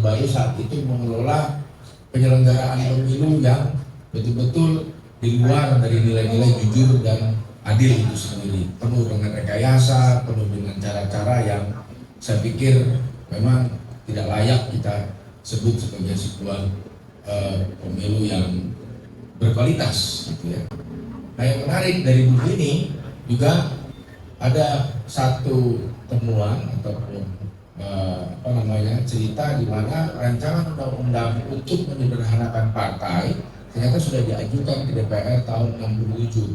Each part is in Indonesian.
Orde Baru saat itu mengelola penyelenggaraan pemilu yang betul-betul di luar dari nilai-nilai jujur dan adil itu sendiri, penuh dengan rekayasa, penuh dengan cara-cara yang saya pikir memang tidak layak kita sebut sebagai sebuah pemilu yang berkualitas gitu ya. Nah, yang menarik dari buku ini juga ada satu temuan ataupun cerita di mana rancangan undang-undang untuk menyederhanakan partai ternyata sudah diajukan ke DPR tahun 67.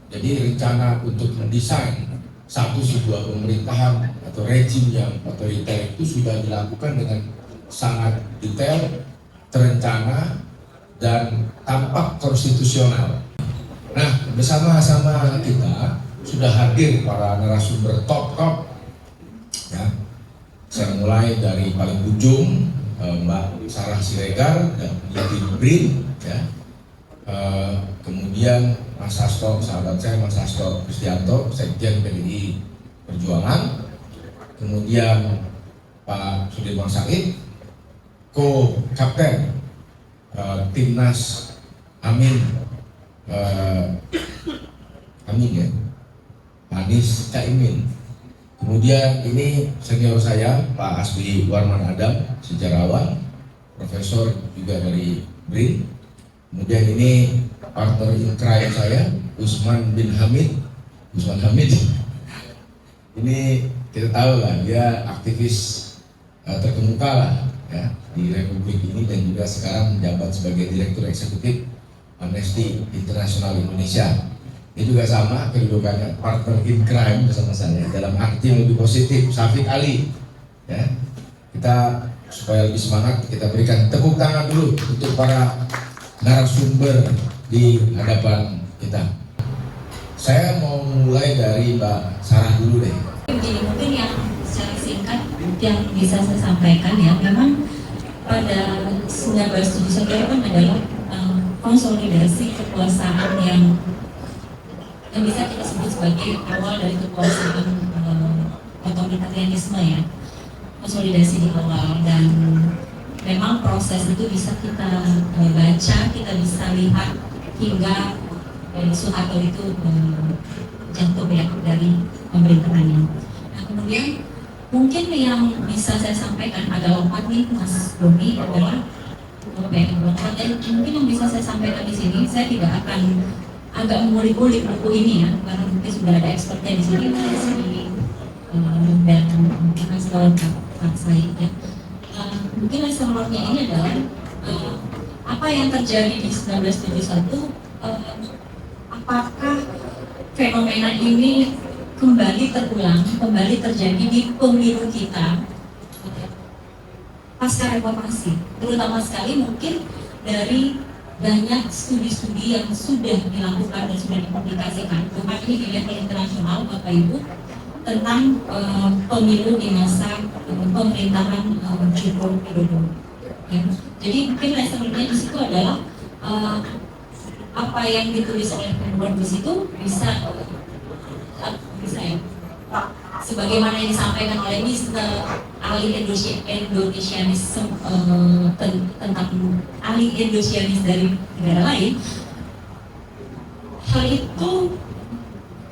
Jadi rencana untuk mendesain sebuah pemerintahan atau rejim yang otoriter itu sudah dilakukan dengan sangat detail, terencana, dan tampak konstitusional. Nah, bersama-sama kita sudah hadir para narasumber top ya. Saya mulai dari paling ujung, Mbak Sarah Siregar dan Yati Brin ya. Kemudian Mas Hasto, sahabat saya Mas Hasto Kristianto, Sekjen PDI Perjuangan. Kemudian Pak Sudirman Said, Co-Kapten Timnas Amin ya, Anies Caimin. Kemudian ini senior saya Pak Asbi Warman Adam, sejarawan, profesor juga dari BRIN. Kemudian ini partner in crime saya Usman Hamid. Ini kita tahu lah dia aktivis terkemuka lah ya di Republik ini dan juga sekarang menjabat sebagai Direktur Eksekutif Amnesty International Indonesia. Ini juga sama kedudukannya, partner in crime bersama saya dalam arti yang lebih positif, Syafiq Ali ya. Kita supaya lebih semangat kita berikan tepuk tangan dulu untuk para narasumber di hadapan kita. Saya mau mulai dari Mbak Sarah dulu deh. Jadi mungkin yang secara singkat yang bisa saya sampaikan ya, memang pada 1971 kan adalah konsolidasi kekuasaan yang bisa kita sebut sebagai awal dari kekuasaan otoritarianisme ya, konsolidasi di awal, dan memang proses itu bisa kita baca, kita bisa lihat hingga Soeharto itu jatuh ya dari pemerintahannya. Nah, kemudian mungkin yang bisa saya sampaikan agak lompat nih Mas Doni adalah dan mungkin yang bisa saya sampaikan di sini, saya tidak akan agak mengulik-ulik buku ini ya, karena mungkin sudah ada expertnya di sini, dan restoran Pak Said ya. Mungkin restorannya ini adalah apa yang terjadi di 1971, apakah fenomena ini kembali terulang, kembali terjadi di pemilu kita pasca reformasi, terutama sekali mungkin dari banyak studi-studi yang sudah dilakukan dan sudah dipublikasikan, bukan ini di level internasional Bapak Ibu, tentang pemilu di masa pemerintahan Joko Widodo. Ya. Jadi mungkin levelnya di situ adalah apa yang ditulis oleh pembuat di situ bisa ya, sebagaimana yang disampaikan oleh Mr. ahli Indonesianis tentang ahli Indonesianis dari negara lain, hal itu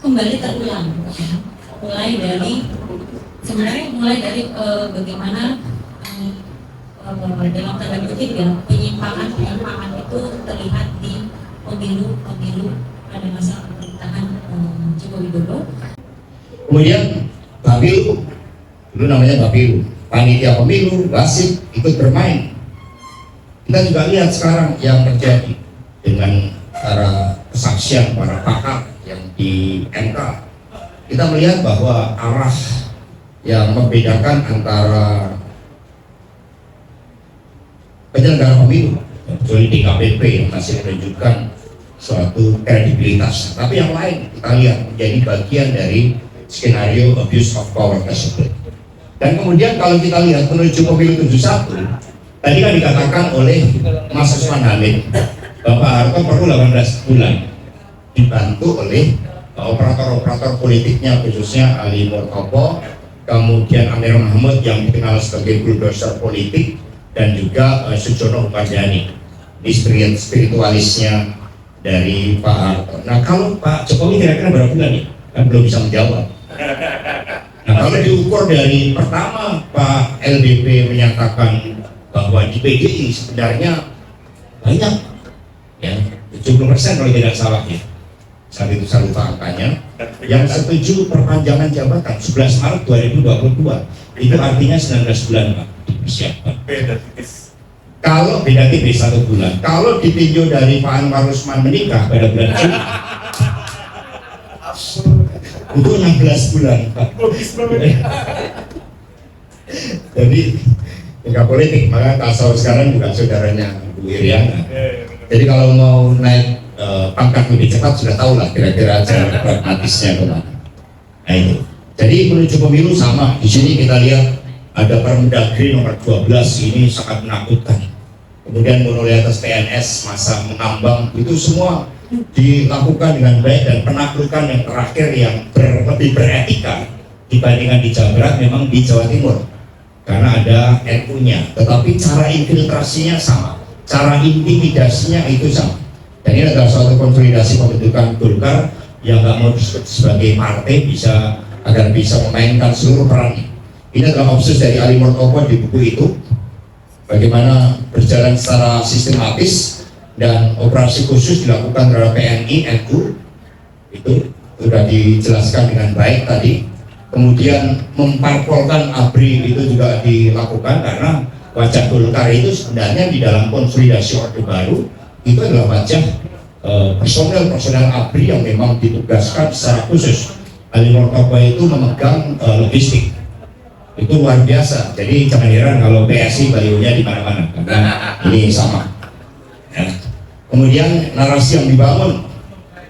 kembali terulang ya. mulai dari bagaimana dalam tanda kutip ya, penyimpangan itu terlihat di pemilu pada masa pemerintahan Joko Widodo. Kemudian Bapilu, dulu namanya Bapilu, panitia pemilu, wasit ikut bermain. Kita juga lihat sekarang yang terjadi dengan para kesaksian para pakar yang di MK. Kita melihat bahwa arah yang membedakan antara penyelenggara pemilu, kecuali DKPP yang masih menunjukkan suatu kredibilitas, tapi yang lain kita lihat menjadi bagian dari skenario abuse of power tersebut. Dan kemudian kalau kita lihat menuju pemilu 71, tadi kan dikatakan oleh Mas Usman Hamid, Bapak Harto perlu 18 bulan dibantu oleh operator-operator politiknya, khususnya Ali Murtopo kemudian Amir Mahmud yang dikenal sebagai bulldozer politik, dan juga Sujono Mukadjani, ini spiritualisnya dari Pak Harto. Nah, kalau Pak Jokowi kira-kira berapa bulan nih? Kan belum bisa menjawab. Nah, kalau diukur dari pertama Pak LBP menyatakan bahwa di PDI sebenarnya banyak, ya 70% kalau tidak salah ya, saat itu saya lupa angkanya, yang setuju perpanjangan jabatan 11 Maret 2022, itu artinya 19 bulan Pak dipersiapkan. Kalau beda tipis 1 bulan, kalau ditinjau dari Pak Anwar Usman menikah pada bulan Juni itu 16 bulan Pak. Jadi tingkat politik, maka Kasau sekarang juga saudaranya Bu Iriana. Jadi kalau mau naik pangkat lebih cepat sudah tahu lah kira-kira jalan pragmatisnya kemana. Nah itu. Jadi menuju pemilu sama. Di sini kita lihat ada Permendagri nomor 12, ini sangat menakutkan. Kemudian monoletas PNS masa mengambang, itu semua dilakukan dengan baik, dan penaklukan yang terakhir yang lebih beretika dibandingkan di Jawa Barat memang di Jawa Timur karena ada NU-nya, tetapi cara infiltrasinya sama, cara intimidasinya itu sama. Dan ini adalah suatu konsolidasi pembentukan Golkar yang nggak mau disebut sebagai partai agar bisa memainkan seluruh perannya. Ini adalah obses dari Ali Murtopo di buku itu, bagaimana berjalan secara sistematis dan operasi khusus dilakukan terhadap PNI, NU, itu sudah dijelaskan dengan baik tadi. Kemudian memparpolkan ABRI itu juga dilakukan karena wajah Golkar itu sebenarnya di dalam konsolidasi Orde Baru itu adalah wajah personel ABRI yang memang ditugaskan secara khusus. Ali Murtopo itu memegang logistik, itu luar biasa. Jadi jangan heran kalau PSI balihonya di mana-mana karena ini sama. Ya. Kemudian narasi yang dibangun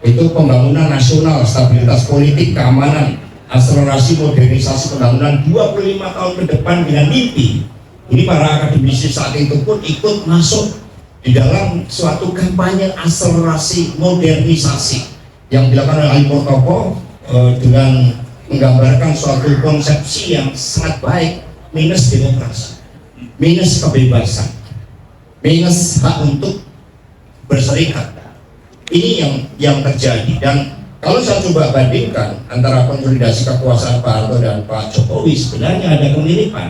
itu pembangunan nasional, stabilitas politik, keamanan, akselerasi modernisasi pembangunan 25 tahun ke depan dengan mimpi. Ini para akademisi saat itu pun ikut masuk di dalam suatu kampanye akselerasi modernisasi yang dilakukan oleh Ali Murtopo dengan menggambarkan suatu konsepsi yang sangat baik, minus demokrasi, minus kebebasan, minus hak untuk berserikat. Ini yang terjadi. Dan kalau saya coba bandingkan antara konsolidasi kekuasaan Pak Harto dan Pak Jokowi, sebenarnya ada kemiripan.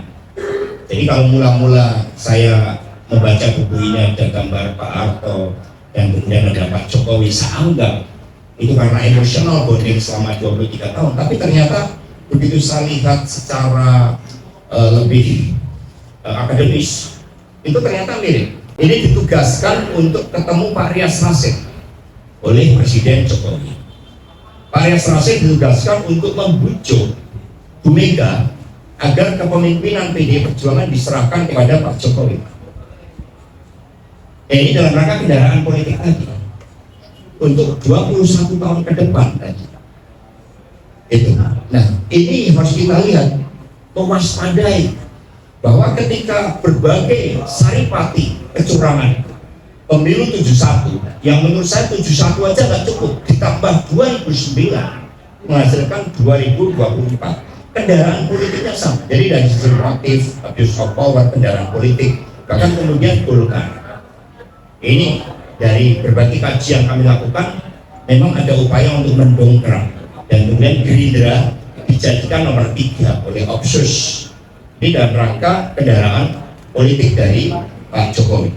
Jadi kalau mula-mula saya membaca buku ini ada gambar Pak Harto dan kemudian ada Pak Jokowi, saya anggap itu karena emosional bonding selama 23 tahun. Tapi ternyata begitu saya lihat secara lebih akademis, itu ternyata mirip. Ini ditugaskan untuk ketemu Pak Rias Rasyid oleh Presiden Jokowi. Pak Rias Rasyid ditugaskan untuk membujuk Bu Mega agar kepemimpinan PDI Perjuangan diserahkan kepada Pak Jokowi. Ini dalam rangka kendaraan politik tadi untuk 21 tahun ke depan tadi. Itu. Nah, ini harus kita lihat, mewaspadai bahwa ketika berbagai saripati kecurangan pemilu 71, yang menurut saya 71 aja nggak cukup, ditambah 2009 menghasilkan 2024, kendaraan politiknya sama. Jadi dari sisi motif, abuse of power, kendaraan politik, bahkan kemudian Golkar. Ini dari berbagai kajian kami lakukan, memang ada upaya untuk mendongkrak, dan kemudian Gerindra dijadikan nomor 3 oleh Opsus. Ini dalam rangka kendaraan politik dari Pak Jokowi.